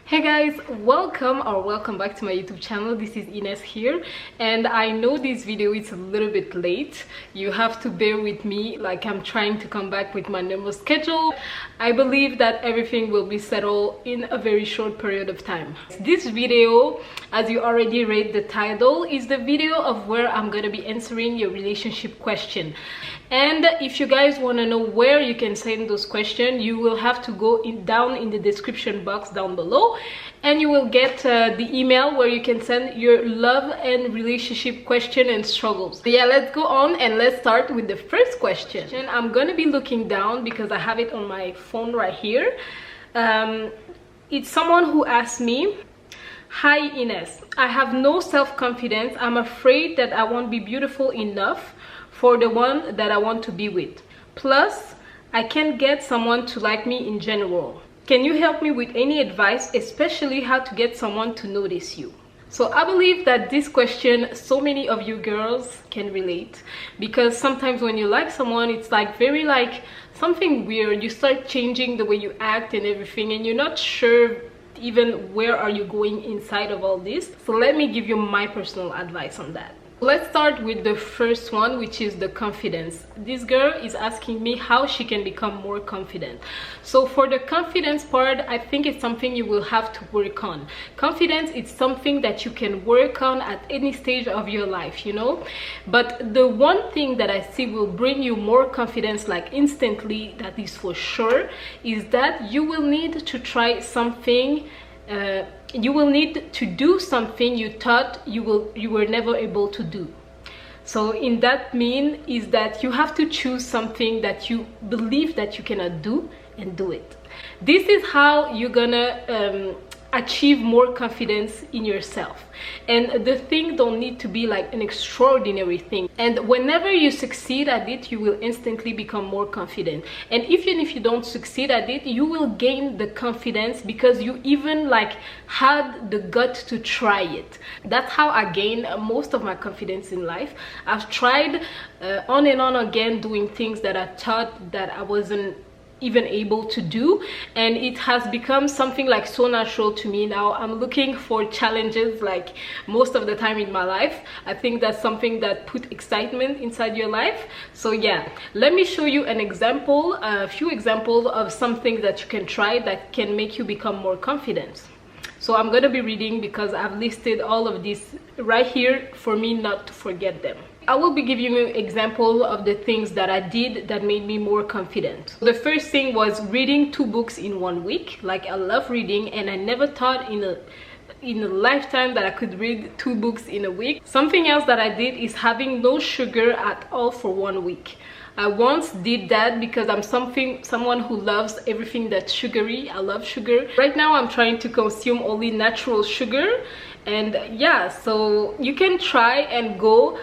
Hey guys, welcome back to my YouTube channel. This is Ines here, and I know this video is a little bit late. You have to bear with me, like I'm trying to come back with my normal schedule. I believe that everything will be settled in a very short period of time. This video, as you already read the title, is the video of where I'm gonna be answering your relationship question. And if you guys want to know where you can send those questions, you will have to go down in the description box down below, and you will get the email where you can send your love and relationship question and struggles. So yeah, let's go on and let's start with the first question. I'm gonna be looking down because I have it on my phone right here. It's someone who asked me, "Hi Ines, I have no self-confidence. I'm afraid that I won't be beautiful enough for the one that I want to be with. Plus, I can't get someone to like me in general. Can you help me with any advice, especially how to get someone to notice you?" So I believe that this question, so many of you girls can relate, because sometimes when you like someone, it's like very like something weird. You start changing the way you act and everything, and you're not sure even where are you going inside of all this. So let me give you my personal advice on that. Let's start with the first one, which is the confidence. This girl is asking me how she can become more confident. So for the confidence part, I think it's something you will have to work on. Confidence is something that you can work on at any stage of your life, you know. But the one thing that I see will bring you more confidence, like instantly, that is for sure, is that you will need to try something. You will need to do something you thought you were never able to do. So in that mean is that you have to choose something that you believe that you cannot do and do it. This is how you're gonna achieve more confidence in yourself. And the thing don't need to be like an extraordinary thing, and whenever you succeed at it, you will instantly become more confident. And even if you don't succeed at it, you will gain the confidence because you even like had the gut to try it. That's how I gain most of my confidence in life. I've tried on and on again doing things that I thought that I wasn't even able to do, and it has become something like so natural to me now. I'm looking for challenges like most of the time in my life. I think that's something that put excitement inside your life. So yeah, let me show you an example, a few examples of something that you can try that can make you become more confident. So I'm gonna be reading because I've listed all of these right here for me not to forget them. I will be giving you an example of the things that I did that made me more confident. The first thing was reading 2 books in 1 week. Like, I love reading, and I never thought in a lifetime that I could read 2 books in a week. Something else that I did is having no sugar at all for 1 week. I once did that because I'm someone who loves everything that's sugary. I love sugar. Right now I'm trying to consume only natural sugar, and yeah, so you can try and go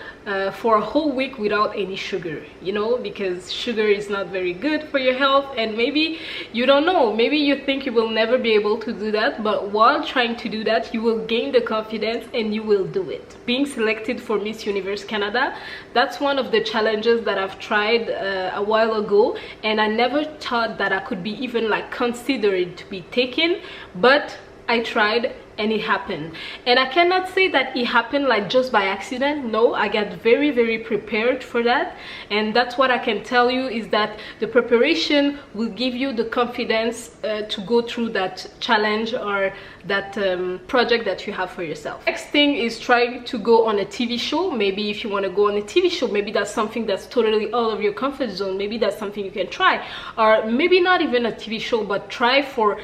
for a whole week without any sugar, you know, because sugar is not very good for your health. And maybe you don't know, maybe you think you will never be able to do that, but while trying to do that, you will gain the confidence and you will do it. Being selected for Miss Universe Canada, that's one of the challenges that I've tried a while ago, and I never thought that I could be even like considered to be taken, but I tried and it happened. And I cannot say that it happened like just by accident. No, I got very prepared for that, and that's what I can tell you, is that the preparation will give you the confidence to go through that challenge or that project that you have for yourself. Next thing is trying to go on a TV show. Maybe if you want to go on a TV show, maybe that's something that's totally out of your comfort zone. Maybe that's something you can try. Or maybe not even a TV show, but try for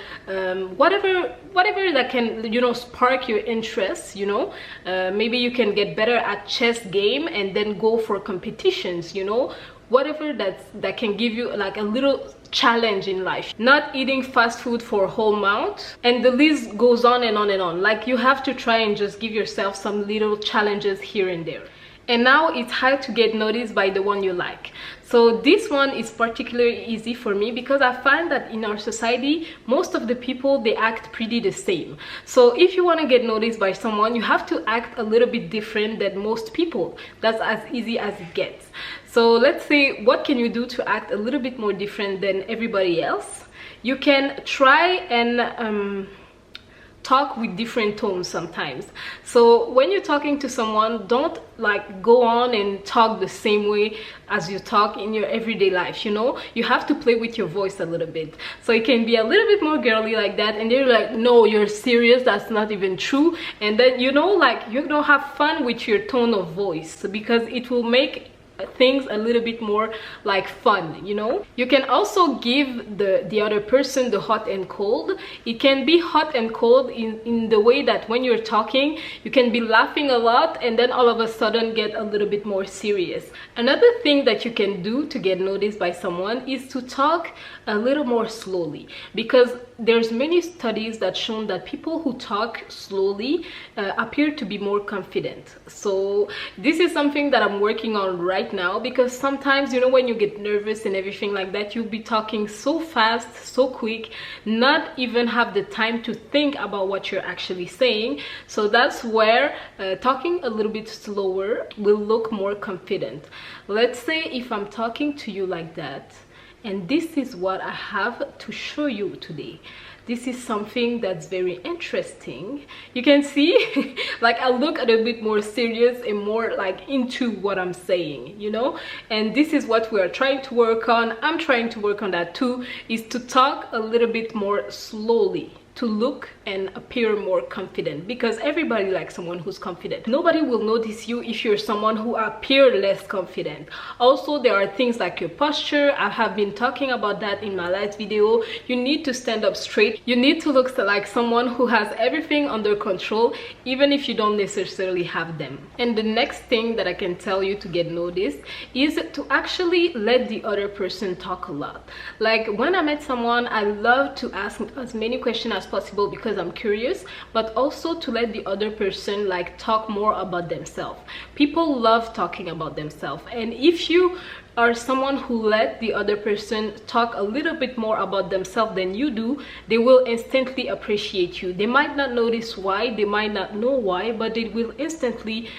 whatever that can, you know, spark your interest, you know. Maybe you can get better at chess game and then go for competitions, you know. Whatever that can give you like a little challenge in life. Not eating fast food for a whole month, and the list goes on and on and on. Like, you have to try and just give yourself some little challenges here and there. And now it's hard to get noticed by the one you like. So this one is particularly easy for me because I find that in our society, most of the people, they act pretty the same. So if you want to get noticed by someone, you have to act a little bit different than most people. That's as easy as it gets. So let's say, what can you do to act a little bit more different than everybody else? You can try and talk with different tones sometimes. So when you're talking to someone, don't like go on and talk the same way as you talk in your everyday life, you know. You have to play with your voice a little bit, so it can be a little bit more girly like that, and they're like, no, you're serious, that's not even true. And then, you know, like, you don't have fun with your tone of voice, because it will make things a little bit more like fun, you know. You can also give the other person the hot and cold. It can be hot and cold in the way that when you're talking, you can be laughing a lot and then all of a sudden get a little bit more serious. Another thing that you can do to get noticed by someone is to talk a little more slowly, because there's many studies that shown that people who talk slowly appear to be more confident. So this is something that I'm working on right now, because sometimes, you know, when you get nervous and everything like that, you'll be talking so fast, so quick, not even have the time to think about what you're actually saying. So that's where talking a little bit slower will look more confident. Let's say if I'm talking to you like that, and this is what I have to show you today. This is something that's very interesting. You can see like I look a little bit more serious and more like into what I'm saying, you know. And this is what we are trying to work on. I'm trying to work on that too, is to talk a little bit more slowly, to look and appear more confident, because everybody likes someone who's confident. Nobody will notice you if you're someone who appear less confident. Also, there are things like your posture. I have been talking about that in my last video. You need to stand up straight. You need to look like someone who has everything under control, even if you don't necessarily have them. And the next thing that I can tell you to get noticed is to actually let the other person talk a lot. Like when I met someone, I love to ask as many questions as possible because I'm curious, but also to let the other person like talk more about themselves. People love talking about themselves, and if you are someone who let the other person talk a little bit more about themselves than you do, they will instantly appreciate you. They might not notice why, they might not know why, but they will instantly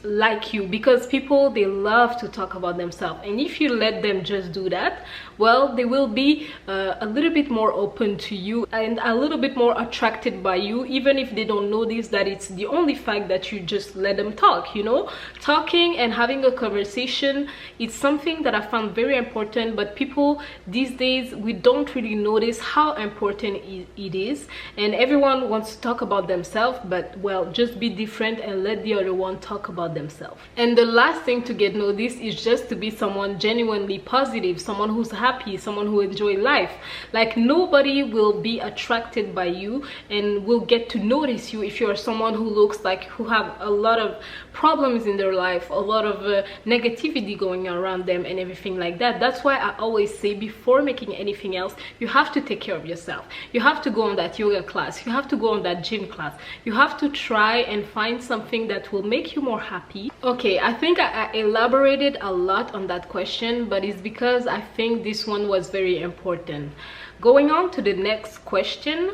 like you, because people, they love to talk about themselves. And if you let them just do that, well, they will be a little bit more open to you and a little bit more attracted by you, even if they don't notice that it's the only fact that you just let them talk, you know. Talking and having a conversation, it's something that I found very important, but people these days, we don't really notice how important it is, and everyone wants to talk about themselves, but well, just be different and let the other one talk about themselves. And the last thing to get noticed is just to be someone genuinely positive, someone who's happy, someone who enjoys life. Like nobody will be attracted by you and will get to notice you if you're someone who looks like who have a lot of problems in their life, a lot of negativity going around them and everything like that. That's why I always say, before making anything else, you have to take care of yourself. You have to go on that yoga class, you have to go on that gym class, you have to try and find something that will make you more happy. Okay, I think I elaborated a lot on that question, but it's because I think this one was very important. Going on to the next question,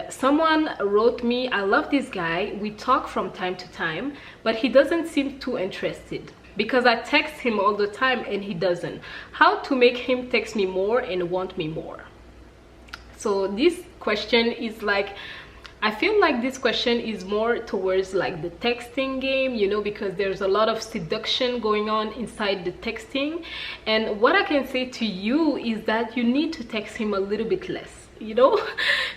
someone wrote me, I love this guy, we talk from time to time, but he doesn't seem too interested because I text him all the time and he doesn't. How to make him text me more and want me more? So this question is like, I feel like this question is more towards like the texting game, you know, because there's a lot of seduction going on inside the texting. And what I can say to you is that you need to text him a little bit less, you know,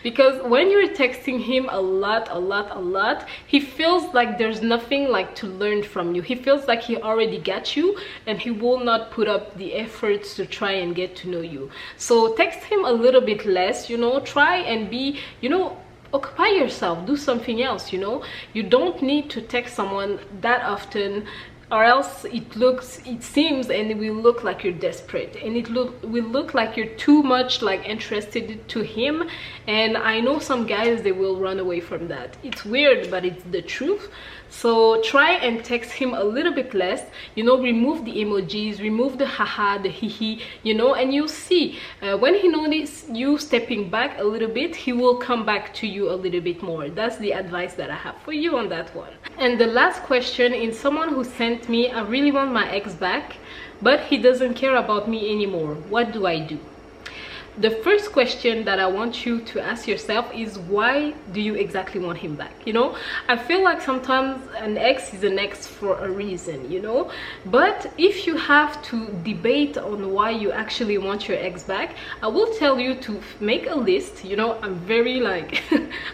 because when you're texting him a lot, he feels like there's nothing like to learn from you. He feels like he already got you and he will not put up the efforts to try and get to know you. So text him a little bit less, you know, try and be, you know, occupy yourself, do something else, you know. You don't need to text someone that often, or else it seems and it will look like you're desperate, and it will look like you're too much like interested to him. And I know some guys, they will run away from that. It's weird, but it's the truth. So try and text him a little bit less, you know, remove the emojis, remove the haha, the hihi, you know, and you'll see when he notices you stepping back a little bit, he will come back to you a little bit more. That's the advice that I have for you on that one. And the last question is someone who sent me, I really want my ex back, but he doesn't care about me anymore. What do I do? the first question that I want you to ask yourself is, why do you exactly want him back? You know, I feel like sometimes an ex is an ex for a reason, you know. But if you have to debate on why you actually want your ex back, I will tell you to make a list. You know, I'm very like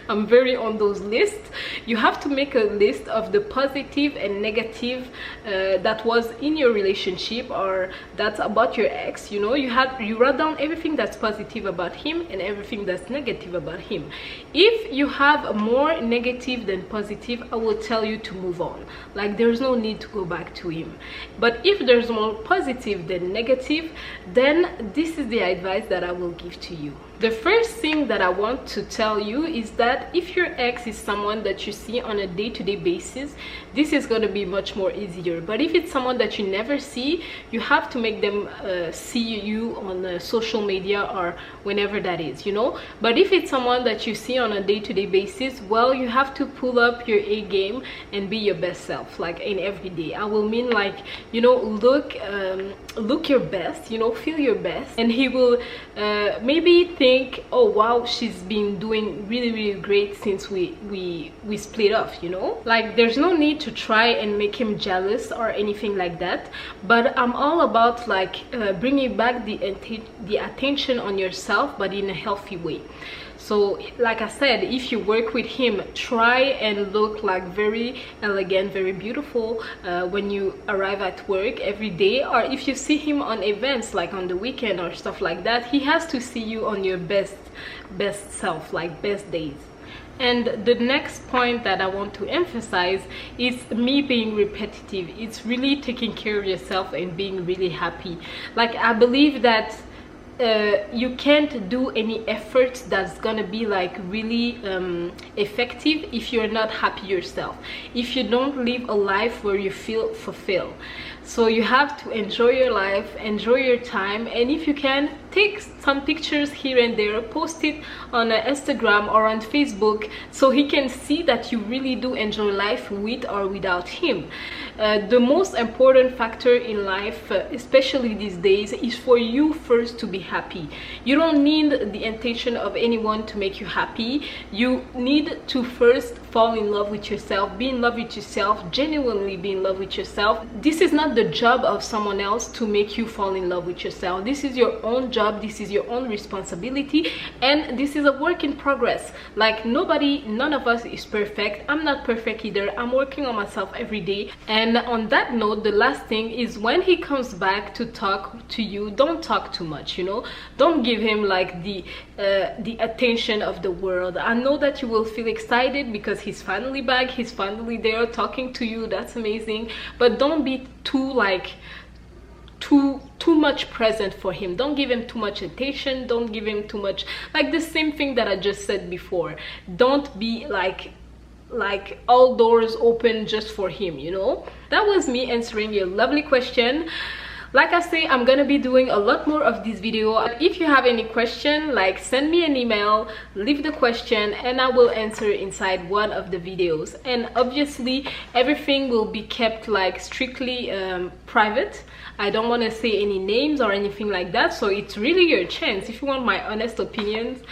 I'm very on those lists. You have to make a list of the positive and negative that was in your relationship or that's about your ex. You know, you write down everything that's positive about him and everything that's negative about him. If you have more negative than positive, I will tell you to move on. Like, there's no need to go back to him. But if there's more positive than negative, then this is the advice that I will give to you. The first thing that I want to tell you is that if your ex is someone that you see on a day-to-day basis, this is going to be much more easier. But if it's someone that you never see, you have to make them see you on social media or whenever that is, you know. But if it's someone that you see on a day-to-day basis, well, you have to pull up your A game and be your best self, like in every day. I will mean, like, you know, look your best, you know, feel your best, and he will maybe think, oh wow, she's been doing really great since we split off, you know. Like, there's no need to try and make him jealous or anything like that, but I'm all about like bringing back the attention on yourself, but in a healthy way. So like I said, if you work with him, try and look like very elegant, very beautiful when you arrive at work every day. Or if you see him on events like on the weekend or stuff like that, he has to see you on your best self, like best days. And the next point that I want to emphasize is me being repetitive. It's really taking care of yourself and being really happy. Like, I believe that you can't do any effort that's gonna be like really effective if you're not happy yourself, if you don't live a life where you feel fulfilled. So you have to enjoy your life, enjoy your time, and if you can, take some pictures here and there, post it on Instagram or on Facebook so he can see that you really do enjoy life with or without him. The most important factor in life, especially these days, is for you first to be happy. You don't need the intention of anyone to make you happy. You need to first fall in love with yourself, be in love with yourself, genuinely be in love with yourself. This is not the job of someone else to make you fall in love with yourself. This is your own job, this is your own responsibility, and this is a work in progress. Like, none of us is perfect. I'm not perfect either. I'm working on myself every day. And on that note, the last thing is, when he comes back to talk to you, don't talk too much, you know. Don't give him like the attention of the world. I know that you will feel excited because he's finally back, he's finally there talking to you. That's amazing. But don't be too much present for him. Don't give him too much attention. Don't give him too much, like the same thing that I just said before. Don't be like all doors open just for him, you know. That was me answering your lovely question. Like I say, I'm gonna be doing a lot more of this video. If you have any question, like, send me an email, leave the question, and I will answer inside one of the videos. And obviously everything will be kept like strictly private. I don't want to say any names or anything like that, so it's really your chance. If you want my honest opinions,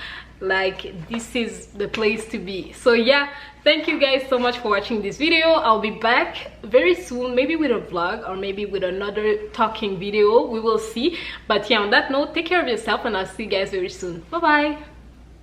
like, this is the place to be. So yeah, thank you guys so much for watching this video. I'll be back very soon, maybe with a vlog or maybe with another talking video. We will see. But yeah, on that note, take care of yourself, and I'll see you guys very soon. Bye bye.